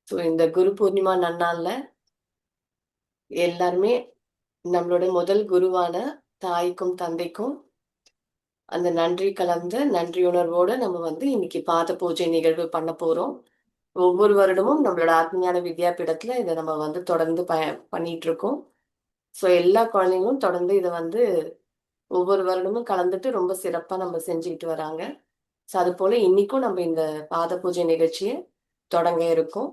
So இந்த குரு பூர்ணிமா நன்னாள்ல எல்லாருமே நம்மளோட முதல் குருவான தாய்க்கும் தந்தைக்கும் அந்த நன்றி கலந்த நன்றியுணர்வோட நம்ம வந்து இன்னைக்கு பாத பூஜை நிகழ்வு பண்ண போறோம். ஒவ்வொரு வருடமும் நம்மளோட ஆத்மஞான வித்யாபீடத்துல இதை நம்ம வந்து தொடர்ந்து பண்ணிட்டு இருக்கோம். ஸோ எல்லா குழந்தைங்களும் தொடர்ந்து இதை வந்து ஒவ்வொரு வருடமும் கலந்துட்டு ரொம்ப சிறப்பா நம்ம செஞ்சுக்கிட்டு வராங்க. ஸோ அது போல இன்னைக்கும் நம்ம இந்த பாத பூஜை நிகழ்ச்சியை தொடங்க இருக்கோம்.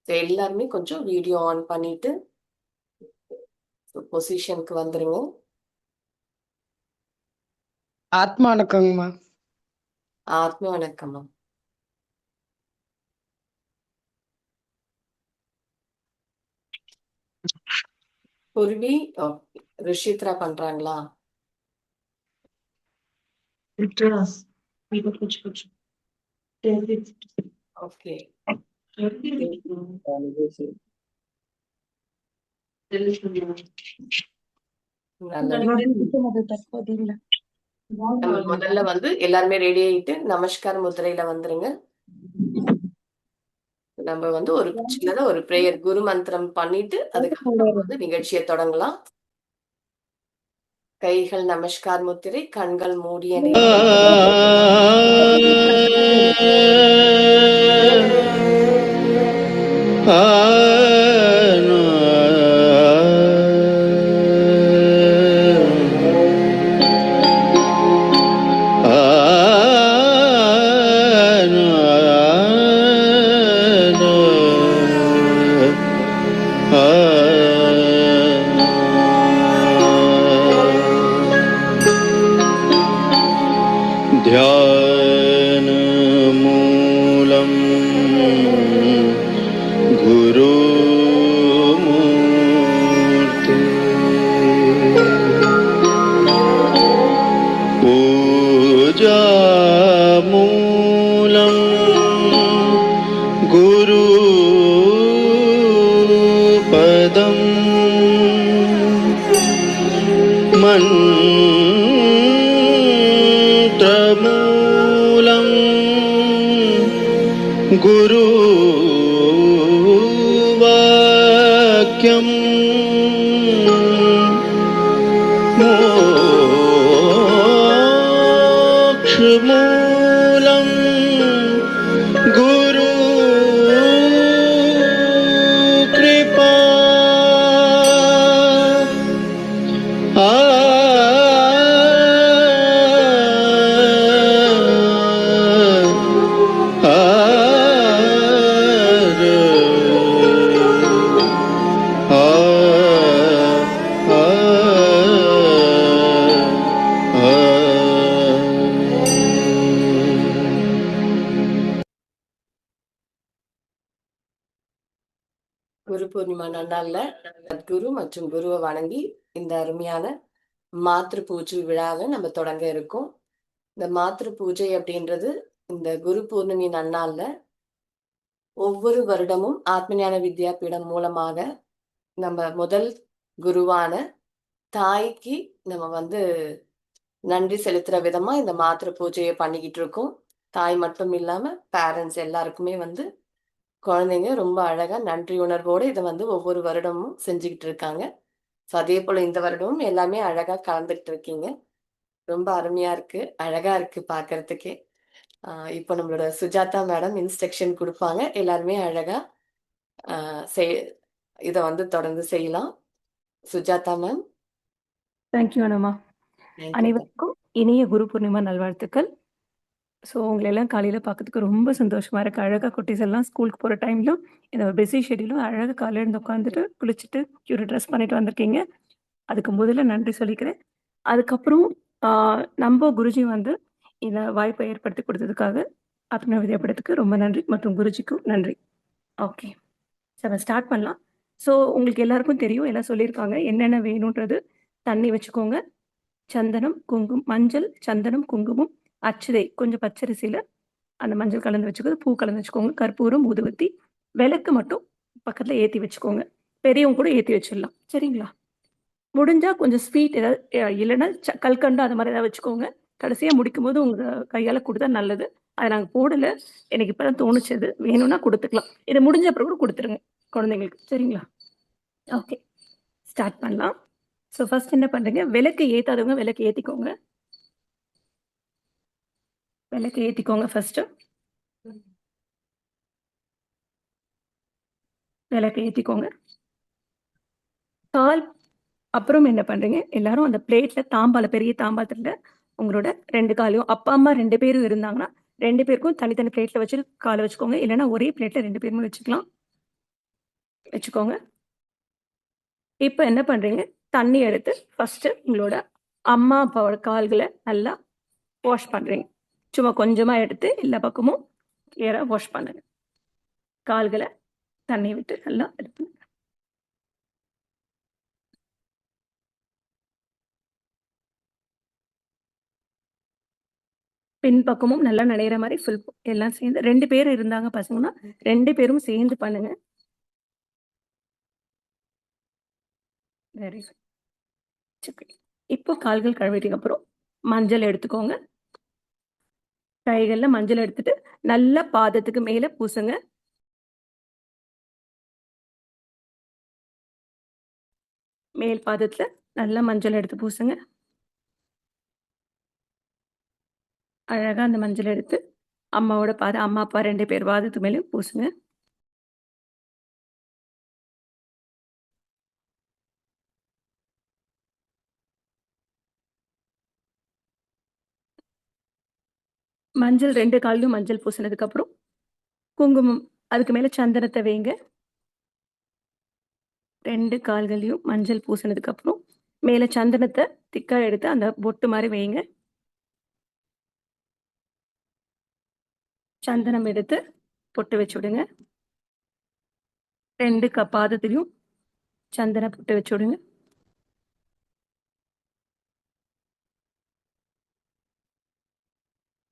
எல்லாருமே கொஞ்சம் வீடியோ ஆன் பண்ணிட்டு பொசிஷனுக்கு வந்துருங்க. ஆத்மா வணக்கங்கம்மா. ஆத்மா வணக்கம்மா. குருவி ரிஷித்ரா பண்றாங்களா? ஓகே. நம்ம முதல்ல வந்து எல்லாருமே ரெடி ஆயிட்டு நமஸ்கார் முத்திரையில வந்துருங்க. நம்ம வந்து ஒரு சின்னதா ஒரு பிரேயர் குரு மந்திரம் பண்ணிட்டு அதுக்கப்புறம் வந்து நிகழ்ச்சியை தொடங்கலாம். கைகள் நமஸ்கார் முத்திரை, கண்கள் மூடிய நிலையில் ध्यानमूलं गुरुमूर्ते पूजामूलं गुरुपदं मन्त्रमूलं गुरुवाक्यं मोक्षमूलं गुरुकृपा குரு பூர்ணிமா நன்னாள்ல சத்குரு மற்றும் குருவை வணங்கி இந்த அருமையான மாத்ரு பூஜை விழாவை நம்ம தொடங்க இருக்கோம். இந்த மாத்ரு பூஜை அப்படின்றது இந்த குரு பூர்ணிமை நன்னாள்ல ஒவ்வொரு வருடமும் ஆத்மஞான வித்யாபீடம் மூலமாக நம்ம முதல் குருவான தாய்க்கு நம்ம வந்து நன்றி செலுத்துற விதமா இந்த மாத்ரு பூஜையை பண்ணிக்கிட்டு இருக்கோம். தாய் மட்டும் இல்லாம பேரண்ட்ஸ் எல்லாருக்குமே வந்து குழந்தைங்க ரொம்ப அழகா நன்றி உணர்வோடு இதை வந்து ஒவ்வொரு வருடமும் செஞ்சுக்கிட்டு இருக்காங்க. ஸோ அதே போல இந்த வருடமும் எல்லாமே அழகா கலந்துகிட்டு இருக்கீங்க. ரொம்ப அருமையா இருக்கு, அழகா இருக்கு பார்க்கறதுக்கே. இப்போ நம்மளோட சுஜாதா மேடம் இன்ஸ்ட்ரக்ஷன் கொடுப்பாங்க. எல்லாருமே அழகா இதை வந்து தொடர்ந்து செய்யலாம். சுஜாதா மேம். தேங்க்யூ அனமா. அனைவருக்கும் இனிய குரு பூர்ணிமா நல்வாழ்த்துக்கள். ஸோ உங்களை எல்லாம் காலையில் பார்க்கறதுக்கு ரொம்ப சந்தோஷமா இருக்கு. அழகாக குட்டீஸ் எல்லாம் ஸ்கூலுக்கு போகிற டைம்லும் இந்த பிஸி ஷெடியூலும் அழகாக காலையில் இருந்து உட்காந்துட்டு குளிச்சுட்டு ஒரு ட்ரெஸ் பண்ணிட்டு வந்திருக்கீங்க. அதுக்கு முதல்ல நன்றி சொல்லிக்கிறேன். அதுக்கப்புறம் நம்ம குருஜி வந்து இந்த வாய்ப்பை ஏற்படுத்தி கொடுத்ததுக்காக ஆத்ம வித்யாபீடத்துக்கு ரொம்ப நன்றி மற்றும் குருஜிக்கும் நன்றி. ஓகே, சரி ஸ்டார்ட் பண்ணலாம். ஸோ உங்களுக்கு எல்லாருக்கும் தெரியும், எல்லாம் சொல்லியிருக்காங்க என்னென்ன வேணுன்றது. தண்ணி வச்சுக்கோங்க, சந்தனம், குங்குமம், மஞ்சள், சந்தனம், குங்குமம், அச்சதை, கொஞ்சம் பச்சரிசியில் அந்த மஞ்சள் கலந்து வச்சுக்கோங்க, பூ கலந்து வச்சுக்கோங்க, கற்பூரம், ஊதுவத்தி, விளக்கு மட்டும் பக்கத்தில் ஏற்றி வச்சுக்கோங்க. பெரியவங்க கூட ஏற்றி வச்சிடலாம், சரிங்களா? முடிஞ்சால் கொஞ்சம் ஸ்வீட் ஏதாவது இல்லைன்னா கல்கண்டு அது மாதிரி ஏதாவது வச்சுக்கோங்க. கடைசியாக முடிக்கும் போது உங்கள் கையால் கொடுத்தா நல்லது. அதை நாங்கள் போடல. எனக்கு இப்போ தான் தோணுச்சது. வேணும்னா கொடுத்துக்கலாம். இது முடிஞ்ச அப்புறம் கூட கொடுத்துருங்க குழந்தைங்களுக்கு. சரிங்களா? ஓகே, ஸ்டார்ட் பண்ணலாம். ஸோ ஃபர்ஸ்ட் என்ன பண்ணுறீங்க, விளக்கு ஏற்றாதவங்க விளக்கு ஏற்றிக்கோங்க. விளக்கு ஏற்றிக்கோங்க ஃபர்ஸ்ட்டு. விளக்கு ஏற்றிக்கோங்க. கால் அப்புறம் என்ன பண்ணுறீங்க, எல்லாரும் அந்த பிளேட்டில் தாம்பால பெரிய தாம்பாளத்தில் உங்களோட 2 காலையும், அப்பா அம்மா 2 பேரும் இருந்தாங்கன்னா 2 பேருக்கும் தனித்தனி பிளேட்டில் வச்சு காலை வச்சுக்கோங்க. இல்லைன்னா ஒரே பிளேட்டில் 2 பேருமே வச்சுக்கலாம். வச்சுக்கோங்க. இப்போ என்ன பண்ணுறீங்க, தண்ணி எடுத்து ஃபஸ்ட்டு உங்களோட அம்மா அப்பாவோட கால்களை நல்லா வாஷ் பண்ணுறீங்க. சும்மா கொஞ்சமாக எடுத்து எல்லா பக்கமும் கிளியராக வாஷ் பண்ணுங்க. கால்களை தண்ணி விட்டு நல்லா எடுத்து பின்பக்கமும் நல்லா நனைகிற மாதிரி ஃபுல் எல்லாம் சேர்ந்து 2 பேர் இருந்தாங்க பசங்கன்னா 2 பேரும் சேர்ந்து பண்ணுங்க. Very good. இப்போ கால்கள் கழுவிட்டீங்க அப்புறம் மஞ்சள் எடுத்துக்கோங்க. கைகளில் மஞ்சள் எடுத்துட்டு நல்லா பாதத்துக்கு மேலே பூசுங்க. மேல் பாதத்தில் நல்லா மஞ்சள் எடுத்து பூசுங்க. அழகாக அந்த மஞ்சள் எடுத்து அம்மாவோட பாதம், அம்மா அப்பா 2 பேர் பாதத்துக்கு மேலே பூசுங்க. மஞ்சள் 2 காலிலும் மஞ்சள் பூசினதுக்கு அப்புறம் குங்குமம், அதுக்கு மேலே சந்தனத்தை வைங்க. 2 கால்களையும் மஞ்சள் பூசினதுக்கு அப்புறம் மேலே சந்தனத்தை திக்காக எடுத்து அந்த பொட்டு மாதிரி வைங்க. சந்தனம் எடுத்து பொட்டு வச்சு விடுங்க. 2 பாதத்திலையும் சந்தன பொட்டு வச்சு விடுங்க.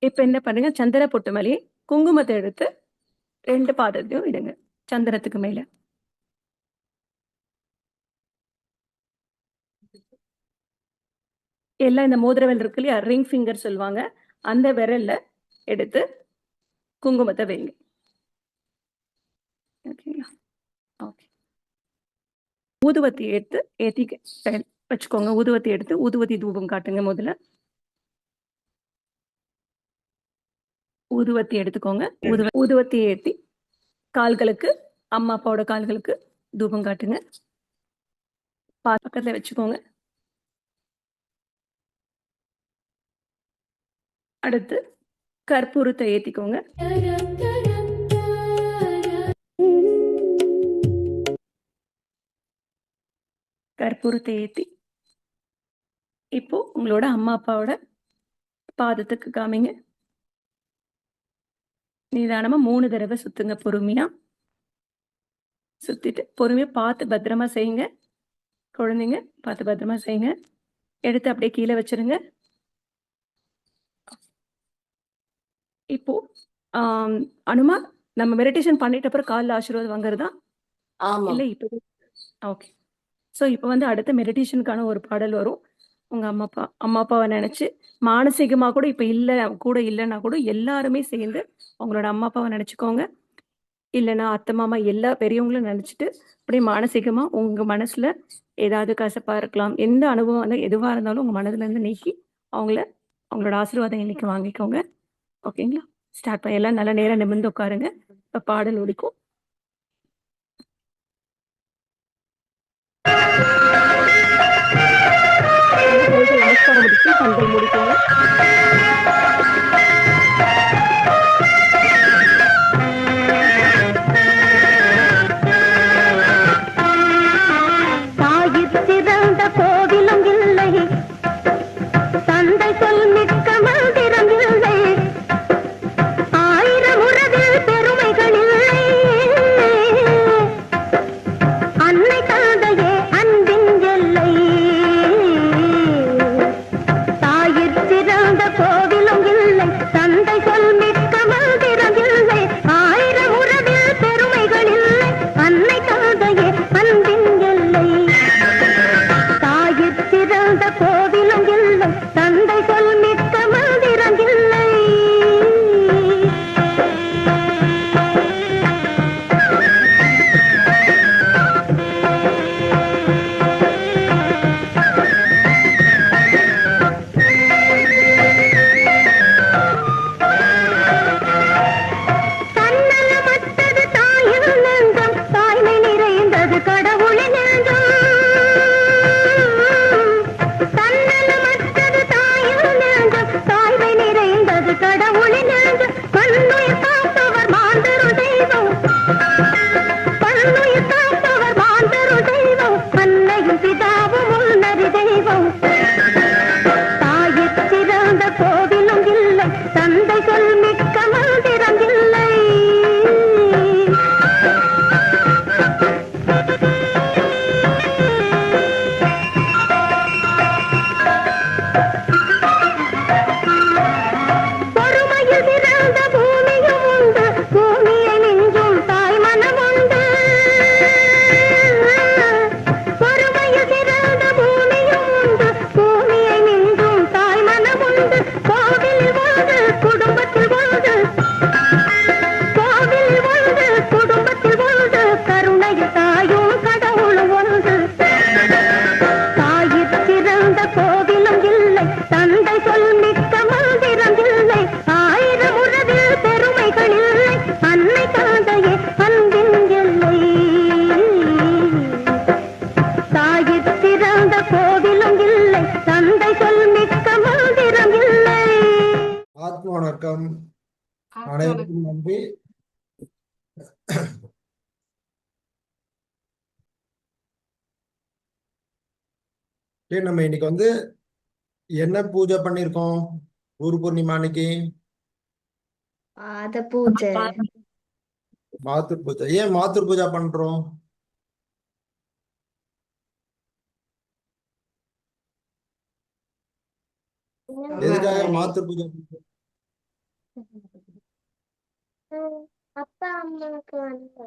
இப்போ என்ன பண்ணுங்க, சந்தன பொட்டு மேலேயே குங்குமத்தை எடுத்து 2 பாதத்தையும் இடுங்க சந்தனத்துக்கு மேலே. எல்லாம் இந்த மோதிர விரல் இருக்கு இல்லையா, ரிங் ஃபிங்கர் சொல்லுவாங்க, அந்த விரல்ல எடுத்து குங்குமத்தை வைங்க. ஓகேங்களா? ஓகே. ஊதுவத்தி எடுத்து ஏற்றி வச்சுக்கோங்க. ஊதுவத்தி எடுத்து ஊதுவத்தி தூபம் காட்டுங்க. முதல்ல ஊதுவத்தி எடுத்துக்கோங்க. ஊதுவத்தி ஏற்றி கால்களுக்கு, அம்மா அப்பாவோட கால்களுக்கு தூபம் காட்டுங்க. பக்கத்தில் வச்சுக்கோங்க. அடுத்து கற்பூரத்தை ஏற்றிக்கோங்க. கற்பூரத்தை ஏற்றி இப்போ உங்களோட அம்மா அப்பாவோட பாதத்துக்கு காமிங்க. நிதானமாக 3 தடவை சுத்துங்க. பொறுமையா சுத்திட்டு பொறுமையா பார்த்து பத்திரமா செய்யுங்க. குழந்தைங்க பார்த்து பத்திரமா செய்யுங்க. எடுத்து அப்படியே கீழே வச்சிருங்க. இப்போ அனுமா, நம்ம மெடிடேஷன் பண்ணிட்ட அப்புறம் காலில் ஆசீர்வாதம் வாங்குறதா ஆமா. இல்லை? இப்போ ஓகே. ஸோ இப்போ வந்து அடுத்த மெடிடேஷனுக்கான ஒரு பாடல் வரும். உங்கள் அம்மா அப்பாவை நினச்சி மானசீகமாக கூட இப்போ இல்லை கூட இல்லைன்னா கூட எல்லாருமே சேர்ந்து உங்களோட அம்மா அப்பாவை நினச்சிக்கோங்க. இல்லைன்னா அத்தை மாமா எல்லா பெரியவங்களும் நினச்சிட்டு அப்படியே மானசீகமாக உங்கள் மனசில் ஏதாவது கசப்பாக இருக்கலாம், எந்த அனுபவம் எதுவாக இருந்தாலும் உங்கள் மனதிலேருந்து நீக்கி அவங்களோட ஆசீர்வாதம் இன்னைக்கு வாங்கிக்கோங்க. ஓகேங்களா? ஸ்டார்ட் பண்ண எல்லாம் நல்லா நேரம் நிமிர்ந்து உட்காருங்க. இப்போ பாடல் ஒடிக்கும். நமஸ்காரம் முடிச்சு கண்கள் முடிக்கோங்க. கோவிலும் இல்லை, தந்தை சொல் மிக்க மந்திரம் இல்லை, 1000 உறவில் பெருமைகள் இல்லை, அன்னை தந்தையே அன்பின் எல்லை, தாயிற் சிறந்த கோவிலும் இல்லை. அனைவருக்கும் நன்றி. நம்ம இன்னைக்கு வந்து என்ன பூஜை பண்ணிருக்கோம் குரு பூர்ணிமா அன்னைக்கு? பாத பூஜை. மாத்தூர் பூஜை. ஏன் மாத்தூர் பூஜை பண்றோம்? எதுக்காக மாத்தூர் பூஜை பண்றோம்? அப்பா அம்மாவுக்கு வந்து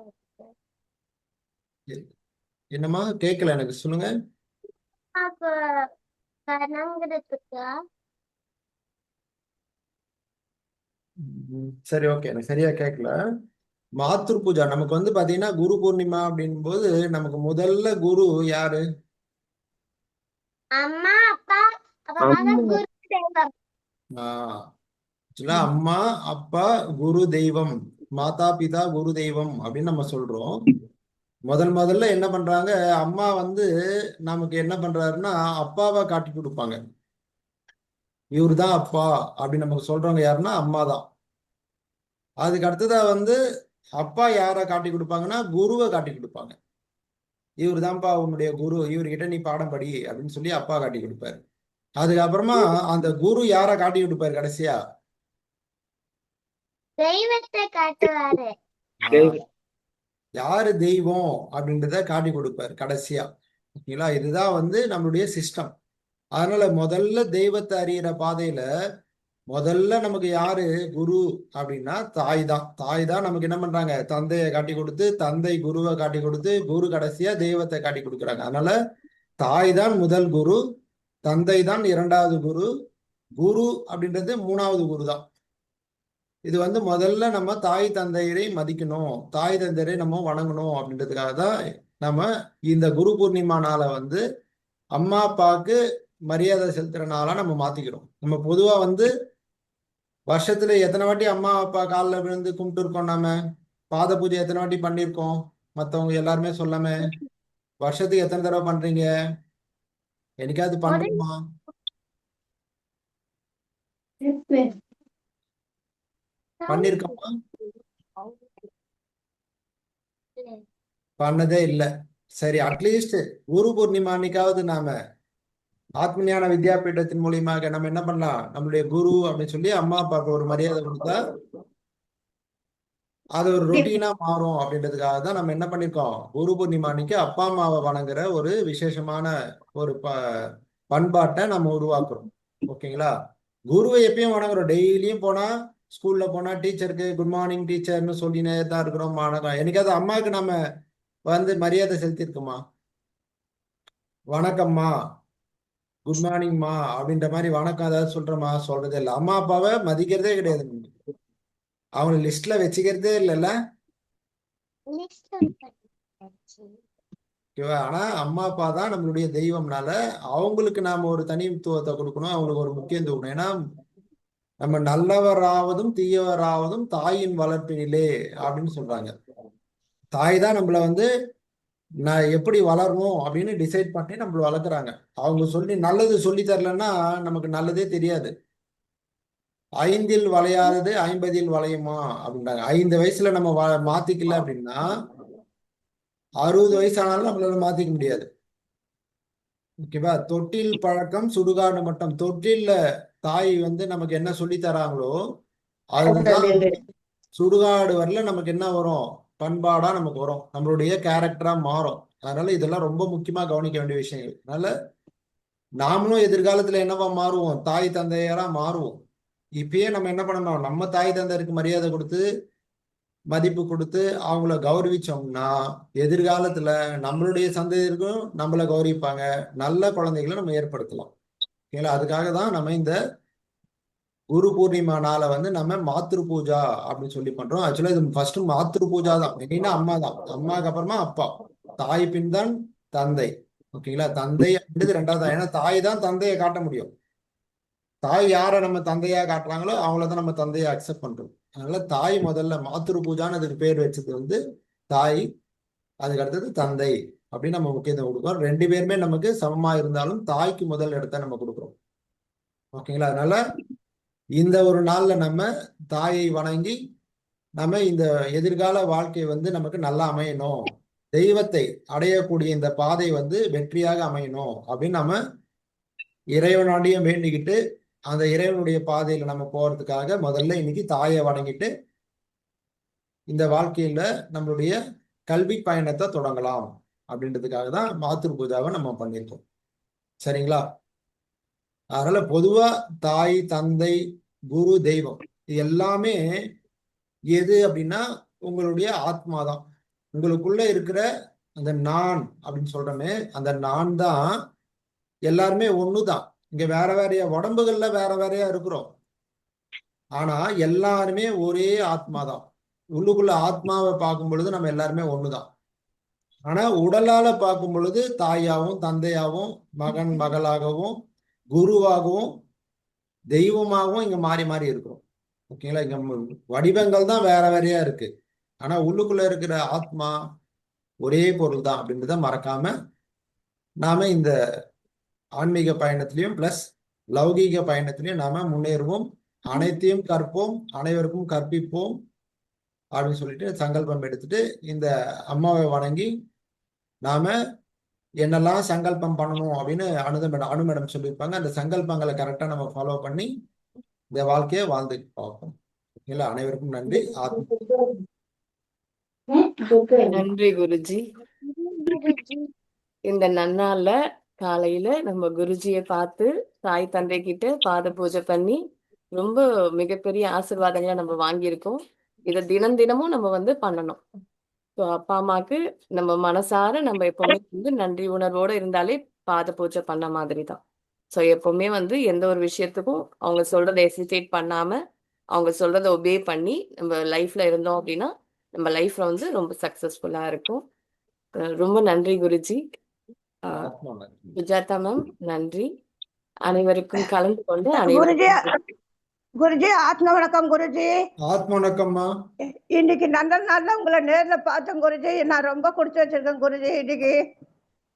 என்னம்மா கேட்கல எனக்கு, சொல்லுங்க. வணங்குறதுக்கா? சரி, ஓகே, எனக்கு சரியா கேட்கல. மாத்தூர் பூஜா நமக்கு வந்து பாத்தீங்கன்னா குரு பூர்ணிமா அப்படின் போது நமக்கு முதல்ல குரு யாரு? அம்மா அப்பா அப்புறமாக குரு தெய்வம். அம்மா அப்பா குரு தெய்வம், மாதா பிதா குரு தெய்வம் அப்படின்னு நம்ம சொல்றோம். முதல்ல என்ன பண்றாங்க, அம்மா வந்து நமக்கு என்ன பண்றாருன்னா அப்பாவை காட்டி கொடுப்பாங்க. இவருதான் அப்பா அப்படின்னு நமக்கு சொல்றவங்க யாருன்னா அம்மா தான். அதுக்கு அடுத்ததா வந்து அப்பா யாரை காட்டி கொடுப்பாங்கன்னா குருவை காட்டி கொடுப்பாங்க. இவர் தான்ப்பா உன்னுடைய குரு, இவர்கிட்ட நீ பாடம் படி அப்படின்னு சொல்லி அப்பா காட்டி கொடுப்பாரு. அதுக்கப்புறமா அந்த குரு யாரை காட்டி கொடுப்பாரு கடைசியா? தெய்வத்தை காட்டுவாரு. யாரு தெய்வம் அப்படின்றத காட்டி கொடுப்பாரு கடைசியா. ஓகேங்களா? இதுதான் வந்து நம்மளுடைய சிஸ்டம். அதனால முதல்ல தெய்வத்தை அறியிற பாதையில முதல்ல நமக்கு யாரு குரு அப்படின்னா தாய் தான். தாய் தான் நமக்கு என்ன பண்றாங்க, தந்தையை காட்டி கொடுத்து, தந்தை குருவை காட்டி கொடுத்து, குரு கடைசியா தெய்வத்தை காட்டி கொடுக்குறாங்க. அதனால தாய் தான் முதல் குரு, தந்தை தான் இரண்டாவது குரு, குரு அப்படின்றது மூணாவது குரு தான். இது வந்து முதல்ல நம்ம தாய் தந்தையரை மதிக்கணும், தாய் தந்தையரை நம்ம வணங்கணும் அப்படின்றதுக்காக தான் நம்ம இந்த குரு பூர்ணிமா நாளை வந்து அம்மா அப்பாவுக்கு மரியாதை செலுத்துற நாளா நம்ம மாத்திக்கிறோம். நம்ம பொதுவா வந்து வருஷத்துல எத்தனை வாட்டி அம்மா அப்பா காலில் விழுந்து கும்பிட்டு இருக்கோம்? நம்ம பாத பூஜை எத்தனை வாட்டி பண்ணியிருக்கோம்? மற்றவங்க எல்லாருமே சொல்லாம வருஷத்துக்கு எத்தனை தடவை பண்றீங்க? என்னைக்காவது பண்றோமா? பண்ணிருக்கோமா? பண்ணதே இல்லை. சரி, அட்லீஸ்ட் குரு பூர்ணிமா அன்னைக்காவது நாம ஆத்ம ஞான வித்யாபீடத்தின் மூலியமாக நம்ம என்ன பண்ணலாம், நம்மளுடைய குரு அப்படின்னு சொல்லி அம்மா அப்பாவுக்கு ஒரு மரியாதை கொடுத்தா அது ஒரு ரொட்டீனா மாறும் அப்படின்றதுக்காக தான் நம்ம என்ன பண்ணிருக்கோம், குரு பூர்ணிமா அன்னைக்கு அப்பா அம்மாவை வணங்குற ஒரு விசேஷமான ஒரு பண்பாட்டை நம்ம உருவாக்குறோம். ஓகேங்களா? குருவை எப்பயும் வணங்குறோம். டெய்லியும் போனா, ஸ்கூல்ல போனா டீச்சருக்கு குட் மார்னிங் டீச்சர்னு சொல்லினே தான் இருக்கிறோம். வணக்கம். என்னைக்காவது அம்மாவுக்கு நம்ம வந்து மரியாதை செலுத்திருக்கோமா? வணக்கம்மா, குட் மார்னிங்மா அப்படின்ற மாதிரி வணக்கம் ஏதாவது சொல்றோமா? சொல்றதே இல்லை. அம்மா அப்பாவை மதிக்கிறதே கிடையாது, அவங்கள லிஸ்ட்ல வச்சுக்கிறதே இல்லைல்ல. ஓகேவா? ஆனா அம்மா அப்பா தான் நம்மளுடைய தெய்வம்னால அவங்களுக்கு நாம ஒரு தனித்துவத்தை கொடுக்கணும், அவங்களுக்கு ஒரு முக்கியத்துவம் கொடுக்கணும். ஏன்னா நம்ம நல்லவராவதும் தீயவராவதும் தாயின் வளர்ப்பினிலே அப்படின்னு சொல்றாங்க. தாய் தான் நம்மள வந்து நான் எப்படி வளரணும் அப்படின்னு டிசைட் பண்ணி நம்மள வளர்க்குறாங்க. அவங்க சொல்லி நல்லது சொல்லி தரலன்னா நமக்கு நல்லதே தெரியாது. 5ல் வளையாதது 50ல் வளையுமா அப்படின்றாங்க. 5 வயசுல நம்ம மாத்திக்கல அப்படின்னா 60 வயசானாலும் நம்மளால மாத்திக்க முடியாது. ஓகேவா? தொட்டில் பழக்கம் சுடுகாடு மட்டம். தொட்டில்ல தாய் வந்து நமக்கு என்ன சொல்லி தராங்களோ அதுதான் சுடுகாடு வரல நமக்கு என்ன வரும், பண்பாடா நமக்கு வரும், நம்மளுடைய கேரக்டரா மாறும். அதனால இதெல்லாம் ரொம்ப முக்கியமா கவனிக்க வேண்டிய விஷயங்கள். அதனால நாமளும் எதிர்காலத்துல என்னவா மாறுவோம், தாய் தந்தையரா மாறுவோம். இப்பயே நம்ம என்ன பண்ணணும், நம்ம தாய் தந்தையருக்கு மரியாதை கொடுத்து மதிப்பு கொடுத்து அவங்கள கௌரவிச்சோம்னா எதிர்காலத்துல நம்மளுடைய சந்ததியருக்கும் நம்மளை கௌரவிப்பாங்க, நல்ல குழந்தைகளை நம்ம ஏற்படுத்தலாம். ஓகேங்களா? அதுக்காக தான் நம்ம இந்த குரு பூர்ணிமா நாளை வந்து நம்ம மாத்ரு பூஜா அப்படின்னு சொல்லி பண்றோம். ஆக்சுவலா இது ஃபர்ஸ்ட் மாத்ரு பூஜா தான். மெயினா அம்மா தான். அம்மாக்கு அப்புறமா அப்பா, தாய் பின் தான் தந்தை. ஓகேங்களா? தந்தை அப்படின்றது 2வது. ஏன்னா தாய் தான் தந்தையை காட்ட முடியும். தாய் யாரை நம்ம தந்தையா காட்டுறாங்களோ அவங்கள தான் நம்ம தந்தையை அக்செப்ட் பண்றோம். அதனால தாய் முதல்ல மாத்ரு பூஜான்னு அதுக்கு பேர் வச்சது வந்து தாய், அதுக்கு அடுத்தது தந்தை அப்படின்னு நம்ம முக்கியத்துவம் கொடுக்குறோம். 2 பேருமே நமக்கு சமமா இருந்தாலும் தாய்க்கு முதல் இடத்த நம்ம கொடுக்குறோம். ஓகேங்களா? அதனால இந்த ஒரு நாள்ல நம்ம தாயை வணங்கி நம்ம இந்த எதிர்கால வாழ்க்கை வந்து நமக்கு நல்லா அமையணும், தெய்வத்தை அடையக்கூடிய இந்த பாதை வந்து வெற்றியாக அமையணும் அப்படின்னு நம்ம இறைவனாண்டியும் வேண்டிக்கிட்டு அந்த இறைவனுடைய பாதையில நம்ம போறதுக்காக முதல்ல இன்னைக்கு தாயை வணங்கிட்டு இந்த வாழ்க்கையில நம்மளுடைய கல்வி பயணத்தை தொடங்கலாம் அப்படின்றதுக்காக தான் மாத்ரு பூஜாவை நம்ம பண்ணியிருக்கோம். சரிங்களா? அதனால பொதுவா தாய், தந்தை, குரு, தெய்வம் இது எல்லாமே எது அப்படின்னா உங்களுடைய ஆத்மா தான். உங்களுக்குள்ள இருக்கிற அந்த நான் அப்படின்னு சொல்றோமே, அந்த நான் தான். எல்லாருமே ஒண்ணுதான். இங்க வேற வேறையா உடம்புகள்ல வேற வேறையா இருக்கிறோம். ஆனா எல்லாருமே ஒரே ஆத்மா தான். உள்ளுக்குள்ள ஆத்மாவை பார்க்கும் பொழுது நம்ம எல்லாருமே ஒண்ணுதான். ஆனா உடலால பார்க்கும் பொழுது தாயாவும், தந்தையாவும், மகன், மகளாகவும், குருவாகவும், தெய்வமாகவும் இங்க மாறி மாறி இருக்கிறோம். ஓகேங்களா? இங்க வடிவங்கள் தான் வேற வேறையா இருக்கு. ஆனா உள்ளுக்குள்ள இருக்கிற ஆத்மா ஒரே பொருள் தான் அப்படின்றத மறக்காம நாம இந்த ஆன்மீக பயணத்திலையும் பிளஸ் லௌகீக பயணத்திலையும் நாம முன்னேறுவோம். அனைத்தையும் கற்போம், அனைவருக்கும் கற்பிப்போம் அப்படின்னு சொல்லிட்டு சங்கல்பம் எடுத்துட்டு இந்த அம்மாவை வணங்கி நாம என்னெல்லாம் சங்கல்பம் பண்ணணும் அப்படின்னு அனு மேடம் சொல்லியிருப்பாங்க. அந்த சங்கல்பங்களை கரெக்டா நம்ம ஃபாலோ பண்ணி இந்த வாழ்க்கையை வாழ்ந்து பார்ப்போம். ஓகேங்களா? அனைவருக்கும் நன்றி. நன்றி குருஜி. இந்த நன்னாள்ல காலையில நம்ம குருஜியை பார்த்து தாய் தந்தை கிட்ட பாத பூஜை பண்ணி ரொம்ப மிகப்பெரிய ஆசீர்வாதங்களை நம்ம வாங்கியிருக்கோம். இதை தினம் தினமும் நம்ம வந்து பண்ணணும். ஸோ அப்பா அம்மாவுக்கு நம்ம மனசார நம்ம எப்பவுமே வந்து நன்றி உணர்வோட இருந்தாலே பாத பூஜை பண்ண மாதிரி தான். ஸோ எப்பவுமே வந்து எந்த ஒரு விஷயத்துக்கும் அவங்க சொல்றதை ஹெசிடேட் பண்ணாம அவங்க சொல்றதை ஒபே பண்ணி நம்ம லைஃப்ல இருந்தோம் அப்படின்னா நம்ம லைஃப்ல வந்து ரொம்ப சக்சஸ்ஃபுல்லா இருக்கும். ரொம்ப நன்றி குருஜி. சுஜாதா மேம் நன்றி. அனைவருக்கும் கலந்து கொண்டு அனைவருக்கும் குருஜி ஆத்ம வணக்கம் குருஜி. ஆத்ம வணக்கம்மா. இன்னைக்கு நல்ல நாள்ல உங்களை நேர்ல பார்த்தேன் குருஜி. நான் ரொம்ப கொடுத்து வச்சிருக்கேன் குருஜி. இன்னைக்கு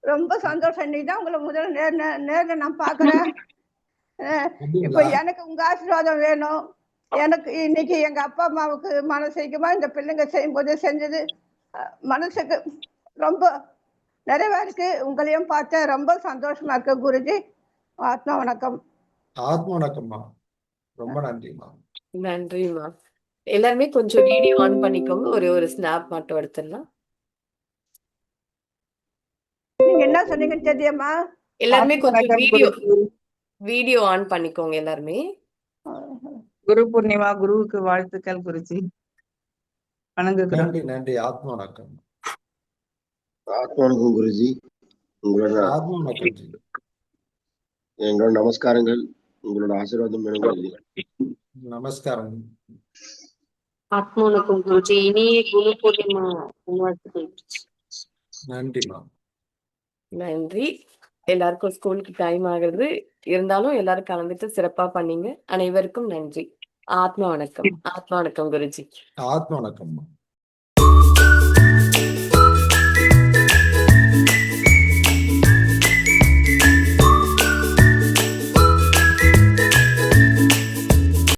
ரொம்ப சந்தோஷம். இன்னைக்கு தான் உங்களை முதல்ல நேர்ல நான் பாக்குறேன். இப்ப எனக்கு உங்க ஆசீர்வாதம் வேணும். எனக்கு இன்னைக்கு எங்க அப்பா அம்மாவுக்கு மனசைக்குமா இந்த பிள்ளைங்க செய்யும்போது செஞ்சது மனசுக்கு ரொம்ப நிறைவா இருக்கு. உங்களையும் பார்த்து ரொம்ப சந்தோஷமா இருக்கு குருஜி. ஆத்மா வணக்கம். ஆத்ம வணக்கம்மா. ரொம்ப நன்றிம்மா. நன்றிம்மா. எல்லாருமே கொஞ்சம் வீடியோ ஆன் பண்ணிக்கோங்க. ஒரு ஸ்னாப் மட்டும் எடுத்துடலாம். நீங்க என்ன சொன்னீங்கன்னு தெரியுமா? எல்லாருமே கொஞ்சம் வீடியோ ஆன் பண்ணிக்கோங்க எல்லாருமே. குரு பூர்ணிமா குருவுக்கு வாழ்த்துக்கள் குருஜி. வணங்குகிறோம். நன்றி நன்றி. ஆத்ம வணக்கம். ஆத்ம வணக்கம் குருஜி. உங்களோட ஆத்ம வணக்கம் ஜி. எங்களோட நமஸ்காரங்கள். உங்களோட ஆசீர்வாதம் வேணும் குருஜி. நமஸ்காரம். ஆத்ம வணக்கம் குருஜி. இனிய குரு பூர்ணிமா வாழ்த்துக்கள். நன்றிம்மா. நன்றி. எல்லாருக்கும் ஸ்கூலுக்கு டைம் ஆகுது. இருந்தாலும் எல்லாரும் கலந்துட்டு சிறப்பா பண்ணீங்க. அனைவருக்கும் நன்றி. ஆத்மா வணக்கம். ஆத்மா வணக்கம் குருஜி. ஆத்ம வணக்கம்மா.